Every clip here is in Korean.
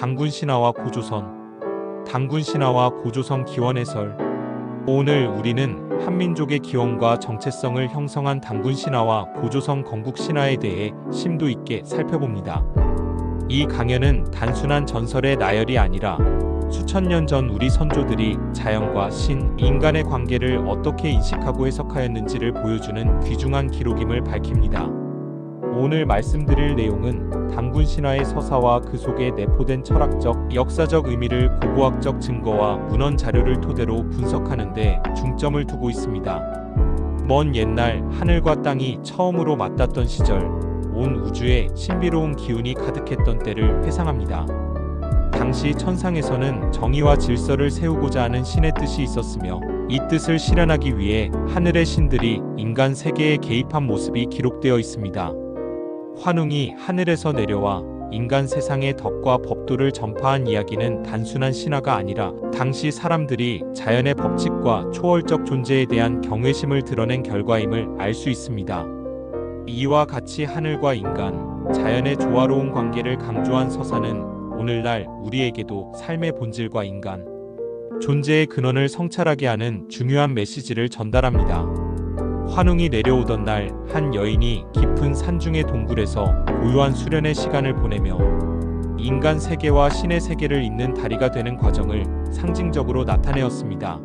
단군 신화와 고조선, 단군 신화와 고조선 기원 해설. 오늘 우리는 한민족의 기원과 정체성을 형성한 단군 신화와 고조선 건국 신화에 대해 심도 있게 살펴봅니다. 이 강연은 단순한 전설의 나열이 아니라 수천 년 전 우리 선조들이 자연과 신, 인간의 관계를 어떻게 인식하고 해석하였는지를 보여주는 귀중한 기록임을 밝힙니다. 오늘 말씀드릴 내용은 단군 신화의 서사와 그 속에 내포된 철학적, 역사적 의미를 고고학적 증거와 문헌 자료를 토대로 분석하는 데 중점을 두고 있습니다. 먼 옛날 하늘과 땅이 처음으로 맞닿던 시절, 온 우주에 신비로운 기운이 가득했던 때를 회상합니다. 당시 천상에서는 정의와 질서를 세우고자 하는 신의 뜻이 있었으며, 이 뜻을 실현하기 위해 하늘의 신들이 인간 세계에 개입한 모습이 기록되어 있습니다. 환웅이 하늘에서 내려와 인간 세상의 덕과 법도를 전파한 이야기는 단순한 신화가 아니라 당시 사람들이 자연의 법칙과 초월적 존재에 대한 경외심을 드러낸 결과임을 알 수 있습니다. 이와 같이 하늘과 인간, 자연의 조화로운 관계를 강조한 서사는 오늘날 우리에게도 삶의 본질과 인간, 존재의 근원을 성찰하게 하는 중요한 메시지를 전달합니다. 환웅이 내려오던 날, 한 여인이 깊은 산중의 동굴에서 고요한 수련의 시간을 보내며 인간 세계와 신의 세계를 잇는 다리가 되는 과정을 상징적으로 나타내었습니다.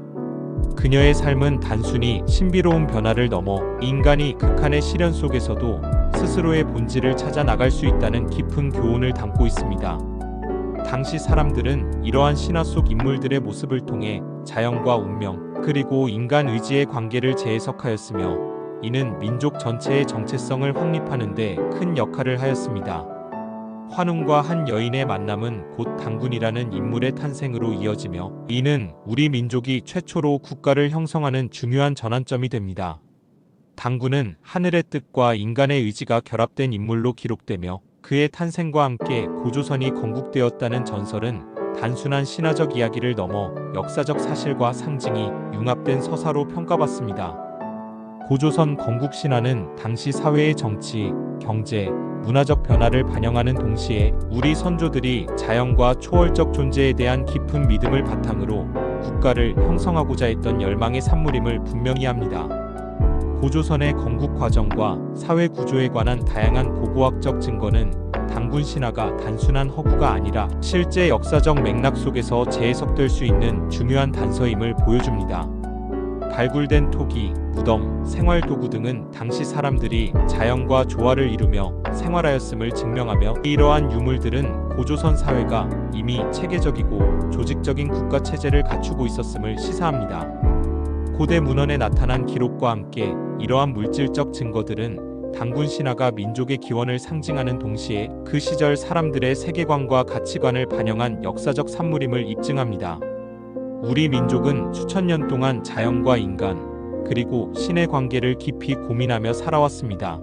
그녀의 삶은 단순히 신비로운 변화를 넘어 인간이 극한의 시련 속에서도 스스로의 본질을 찾아 나갈 수 있다는 깊은 교훈을 담고 있습니다. 당시 사람들은 이러한 신화 속 인물들의 모습을 통해 자연과 운명, 그리고 인간 의지의 관계를 재해석하였으며, 이는 민족 전체의 정체성을 확립하는 데 큰 역할을 하였습니다. 환웅과 한 여인의 만남은 곧 단군이라는 인물의 탄생으로 이어지며, 이는 우리 민족이 최초로 국가를 형성하는 중요한 전환점이 됩니다. 단군은 하늘의 뜻과 인간의 의지가 결합된 인물로 기록되며, 그의 탄생과 함께 고조선이 건국되었다는 전설은 단순한 신화적 이야기를 넘어 역사적 사실과 상징이 융합된 서사로 평가받습니다. 고조선 건국 신화는 당시 사회의 정치, 경제, 문화적 변화를 반영하는 동시에 우리 선조들이 자연과 초월적 존재에 대한 깊은 믿음을 바탕으로 국가를 형성하고자 했던 열망의 산물임을 분명히 합니다. 고조선의 건국 과정과 사회 구조에 관한 다양한 고고학적 증거는 단군 신화가 단순한 허구가 아니라 실제 역사적 맥락 속에서 재해석될 수 있는 중요한 단서임을 보여줍니다. 발굴된 토기, 무덤, 생활도구 등은 당시 사람들이 자연과 조화를 이루며 생활하였음을 증명하며, 이러한 유물들은 고조선 사회가 이미 체계적이고 조직적인 국가 체제를 갖추고 있었음을 시사합니다. 고대 문헌에 나타난 기록과 함께 이러한 물질적 증거들은 단군 신화가 민족의 기원을 상징하는 동시에 그 시절 사람들의 세계관과 가치관을 반영한 역사적 산물임을 입증합니다. 우리 민족은 수천 년 동안 자연과 인간, 그리고 신의 관계를 깊이 고민하며 살아왔습니다.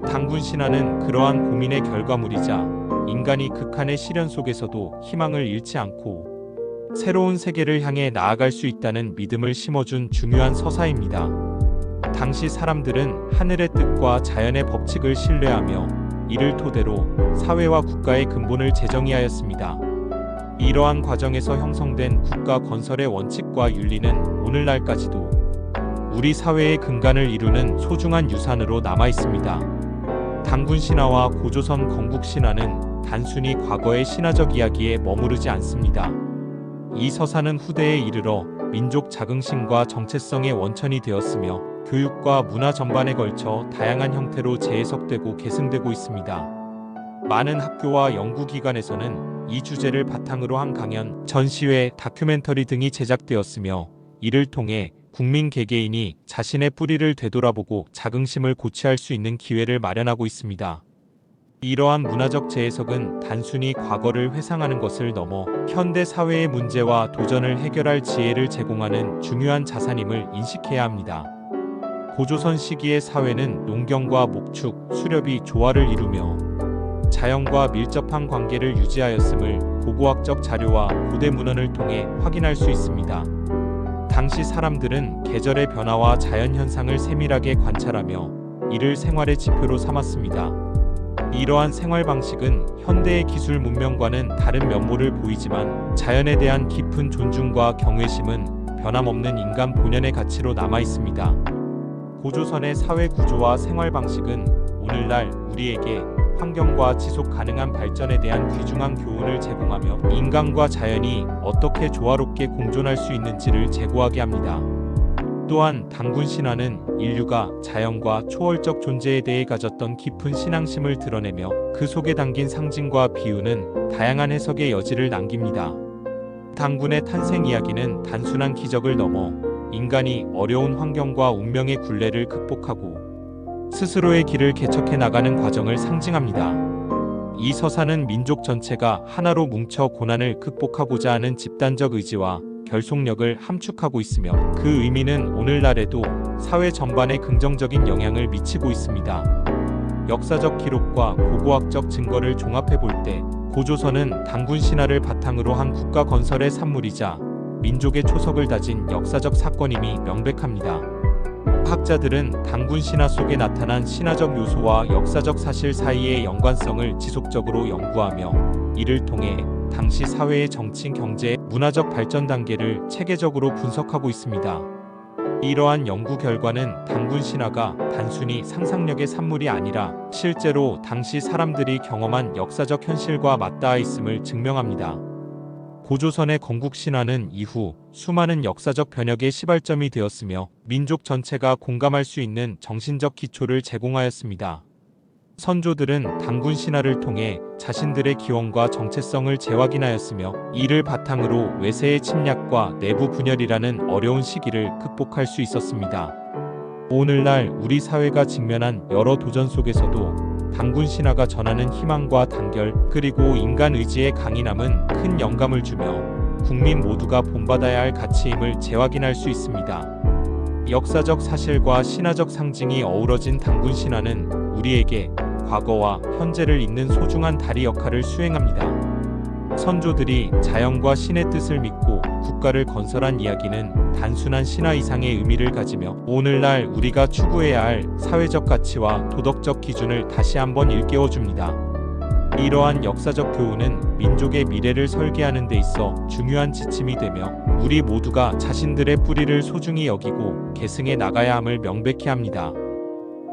단군 신화는 그러한 고민의 결과물이자 인간이 극한의 시련 속에서도 희망을 잃지 않고 새로운 세계를 향해 나아갈 수 있다는 믿음을 심어준 중요한 서사입니다. 당시 사람들은 하늘의 뜻과 자연의 법칙을 신뢰하며 이를 토대로 사회와 국가의 근본을 재정의하였습니다. 이러한 과정에서 형성된 국가 건설의 원칙과 윤리는 오늘날까지도 우리 사회의 근간을 이루는 소중한 유산으로 남아 있습니다. 단군 신화와 고조선 건국 신화는 단순히 과거의 신화적 이야기에 머무르지 않습니다. 이 서사는 후대에 이르러 민족 자긍심과 정체성의 원천이 되었으며, 교육과 문화 전반에 걸쳐 다양한 형태로 재해석되고 계승되고 있습니다. 많은 학교와 연구기관에서는 이 주제를 바탕으로 한 강연, 전시회, 다큐멘터리 등이 제작되었으며, 이를 통해 국민 개개인이 자신의 뿌리를 되돌아보고 자긍심을 고취할 수 있는 기회를 마련하고 있습니다. 이러한 문화적 재해석은 단순히 과거를 회상하는 것을 넘어 현대 사회의 문제와 도전을 해결할 지혜를 제공하는 중요한 자산임을 인식해야 합니다. 고조선 시기의 사회는 농경과 목축, 수렵이 조화를 이루며 자연과 밀접한 관계를 유지하였음을 고고학적 자료와 고대 문헌을 통해 확인할 수 있습니다. 당시 사람들은 계절의 변화와 자연 현상을 세밀하게 관찰하며 이를 생활의 지표로 삼았습니다. 이러한 생활 방식은 현대의 기술 문명과는 다른 면모를 보이지만 자연에 대한 깊은 존중과 경외심은 변함없는 인간 본연의 가치로 남아 있습니다. 고조선의 사회 구조와 생활 방식은 오늘날 우리에게 환경과 지속 가능한 발전에 대한 귀중한 교훈을 제공하며 인간과 자연이 어떻게 조화롭게 공존할 수 있는지를 제고하게 합니다. 또한 단군 신화는 인류가 자연과 초월적 존재에 대해 가졌던 깊은 신앙심을 드러내며 그 속에 담긴 상징과 비유는 다양한 해석의 여지를 남깁니다. 단군의 탄생 이야기는 단순한 기적을 넘어 인간이 어려운 환경과 운명의 굴레를 극복하고 스스로의 길을 개척해 나가는 과정을 상징합니다. 이 서사는 민족 전체가 하나로 뭉쳐 고난을 극복하고자 하는 집단적 의지와 결속력을 함축하고 있으며 그 의미는 오늘날에도 사회 전반에 긍정적인 영향을 미치고 있습니다. 역사적 기록과 고고학적 증거를 종합해 볼 때 고조선은 단군 신화를 바탕으로 한 국가 건설의 산물이자 민족의 초석을 다진 역사적 사건임이 명백합니다. 학자들은 단군 신화 속에 나타난 신화적 요소와 역사적 사실 사이의 연관성을 지속적으로 연구하며 이를 통해 당시 사회의 정치, 경제, 문화적 발전 단계를 체계적으로 분석하고 있습니다. 이러한 연구 결과는 단군 신화가 단순히 상상력의 산물이 아니라 실제로 당시 사람들이 경험한 역사적 현실과 맞닿아 있음을 증명합니다. 고조선의 건국 신화는 이후 수많은 역사적 변혁의 시발점이 되었으며 민족 전체가 공감할 수 있는 정신적 기초를 제공하였습니다. 선조들은 단군 신화를 통해 자신들의 기원과 정체성을 재확인하였으며 이를 바탕으로 외세의 침략과 내부 분열이라는 어려운 시기를 극복할 수 있었습니다. 오늘날 우리 사회가 직면한 여러 도전 속에서도 단군 신화가 전하는 희망과 단결 그리고 인간 의지의 강인함은 큰 영감을 주며 국민 모두가 본받아야 할 가치임을 재확인할 수 있습니다. 역사적 사실과 신화적 상징이 어우러진 단군 신화는 우리에게 과거와 현재를 잇는 소중한 다리 역할을 수행합니다. 선조들이 자연과 신의 뜻을 믿고 국가를 건설한 이야기는 단순한 신화 이상의 의미를 가지며 오늘날 우리가 추구해야 할 사회적 가치와 도덕적 기준을 다시 한번 일깨워줍니다. 이러한 역사적 교훈은 민족의 미래를 설계하는 데 있어 중요한 지침이 되며 우리 모두가 자신들의 뿌리를 소중히 여기고 계승해 나가야 함을 명백히 합니다.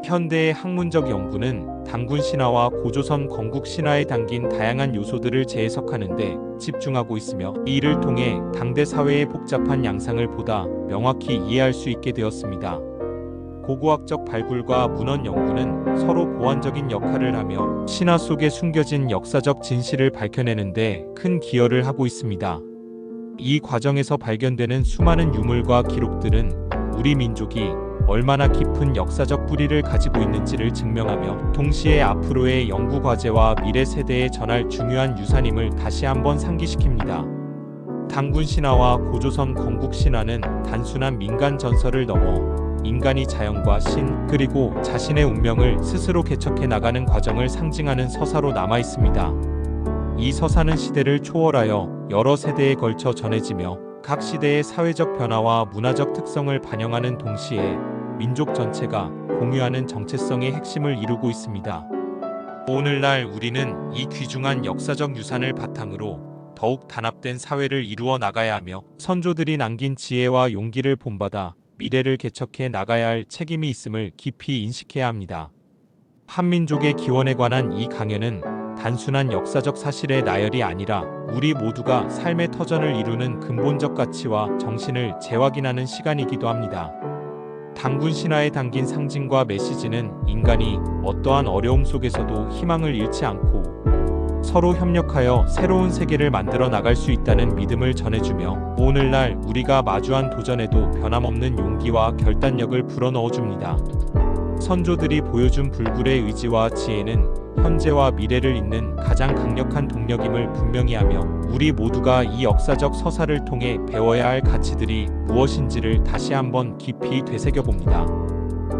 현대의 학문적 연구는 단군 신화와 고조선 건국 신화에 담긴 다양한 요소들을 재해석하는 데 집중하고 있으며 이를 통해 당대 사회의 복잡한 양상을 보다 명확히 이해할 수 있게 되었습니다. 고고학적 발굴과 문헌 연구는 서로 보완적인 역할을 하며 신화 속에 숨겨진 역사적 진실을 밝혀내는 데 큰 기여를 하고 있습니다. 이 과정에서 발견되는 수많은 유물과 기록들은 우리 민족이 얼마나 깊은 역사적 뿌리를 가지고 있는지를 증명하며 동시에 앞으로의 연구 과제와 미래 세대에 전할 중요한 유산임을 다시 한번 상기시킵니다. 단군 신화와 고조선 건국 신화는 단순한 민간 전설을 넘어 인간이 자연과 신 그리고 자신의 운명을 스스로 개척해 나가는 과정을 상징하는 서사로 남아 있습니다. 이 서사는 시대를 초월하여 여러 세대에 걸쳐 전해지며 각 시대의 사회적 변화와 문화적 특성을 반영하는 동시에 민족 전체가 공유하는 정체성의 핵심을 이루고 있습니다. 오늘날 우리는 이 귀중한 역사적 유산을 바탕으로 더욱 단합된 사회를 이루어 나가야 하며 선조들이 남긴 지혜와 용기를 본받아 미래를 개척해 나가야 할 책임이 있음을 깊이 인식해야 합니다. 한민족의 기원에 관한 이 강연은 단순한 역사적 사실의 나열이 아니라 우리 모두가 삶의 터전을 이루는 근본적 가치와 정신을 재확인하는 시간이기도 합니다. 단군 신화에 담긴 상징과 메시지는 인간이 어떠한 어려움 속에서도 희망을 잃지 않고 서로 협력하여 새로운 세계를 만들어 나갈 수 있다는 믿음을 전해주며 오늘날 우리가 마주한 도전에도 변함없는 용기와 결단력을 불어넣어줍니다. 선조들이 보여준 불굴의 의지와 지혜는 현재와 미래를 잇는 가장 강력한 동력임을 분명히 하며 우리 모두가 이 역사적 서사를 통해 배워야 할 가치들이 무엇인지를 다시 한번 깊이 되새겨봅니다.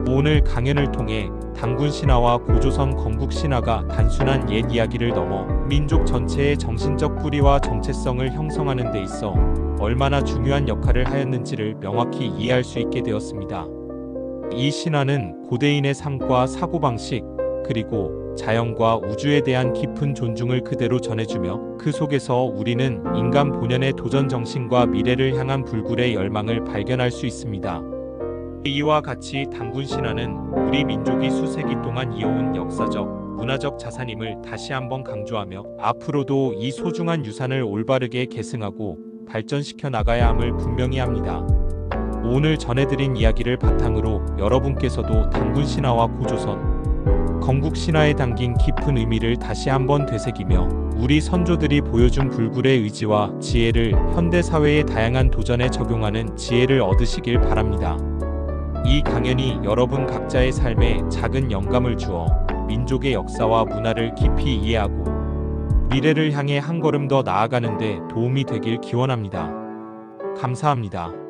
오늘 강연을 통해 단군 신화와 고조선 건국 신화가 단순한 옛 이야기를 넘어 민족 전체의 정신적 뿌리와 정체성을 형성하는 데 있어 얼마나 중요한 역할을 하였는지를 명확히 이해할 수 있게 되었습니다. 이 신화는 고대인의 삶과 사고방식 그리고 자연과 우주에 대한 깊은 존중을 그대로 전해주며 그 속에서 우리는 인간 본연의 도전 정신과 미래를 향한 불굴의 열망을 발견할 수 있습니다. 이와 같이 단군 신화는 우리 민족이 수세기 동안 이어온 역사적, 문화적 자산임을 다시 한번 강조하며 앞으로도 이 소중한 유산을 올바르게 계승하고 발전시켜 나가야 함을 분명히 합니다. 오늘 전해드린 이야기를 바탕으로 여러분께서도 단군 신화와 고조선, 건국 신화에 담긴 깊은 의미를 다시 한번 되새기며 우리 선조들이 보여준 불굴의 의지와 지혜를 현대 사회의 다양한 도전에 적용하는 지혜를 얻으시길 바랍니다. 이 강연이 여러분 각자의 삶에 작은 영감을 주어 민족의 역사와 문화를 깊이 이해하고 미래를 향해 한 걸음 더 나아가는 데 도움이 되길 기원합니다. 감사합니다.